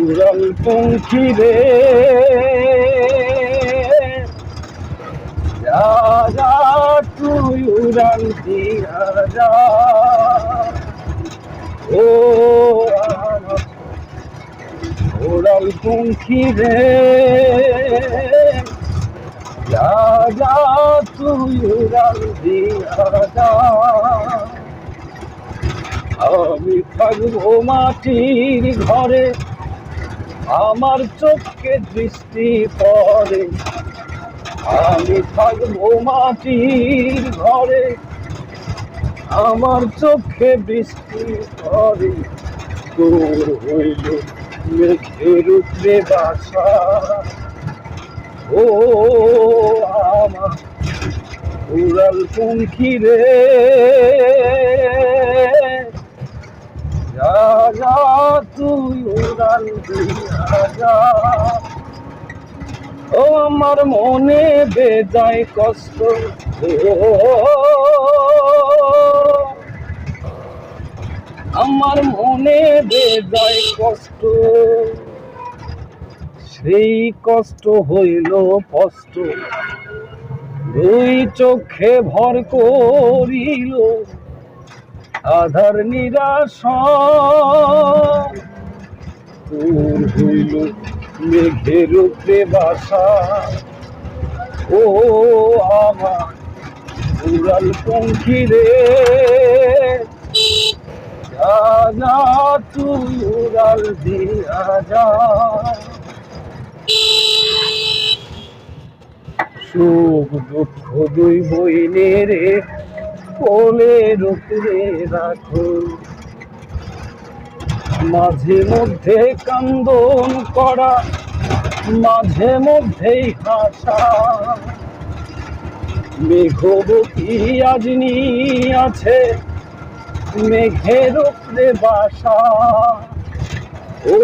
উড়াল পঙ্খী রে যা যা তুই উড়াল দিয়া যা ও আমার উড়াল পঙ্খী রে যা যা তুই উড়াল দিয়া যা আমি থাকবো মাটির ঘরে আমার চোখে দৃষ্টি পড়ে আমি থাকবো মাটির ঘরে আমার চোখে বৃষ্টি পড়ে তোর হইল মেঘের উপরে বাসা ও আমার উড়াল পঙ্খী রে যা যা তুই উড়াল দিয়া যা ও আমার মনে বেজায় কষ্ট আমার মনে বেজায় কষ্ট সেই কষ্ট হইল কষ্ট দুই চোখে ভর করিল আধার নিরাশা তোর হইল মেঘের উপরে বাসা ও আমার উড়াল পঙ্খী রে যা যা তুই উড়াল দিয়া যা সুখ দুঃখ দুই বইনের কোলের উপরে রাখো মাঝে মধ্যে কান্দন করা মাঝে মধ্যেই হাসা মেঘবতী আজ আছে মেঘের উপরে বাসা ও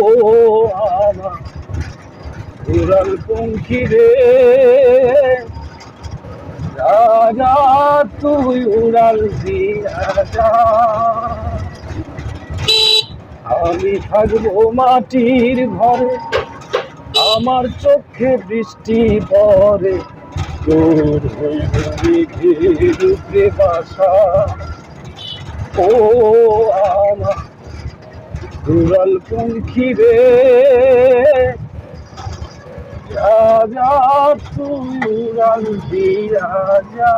আমার উড়াল পঙ্খী রে যা যা তুই উড়াল দিয়া যা আমি থাকবো মাটির ঘরে আমার চোখে বৃষ্টি পড়ে তোর হইল মেঘের উপরে বাসা ও আমার উড়াল পঙ্খী রে যা যা তুই উড়াল দিয়া যা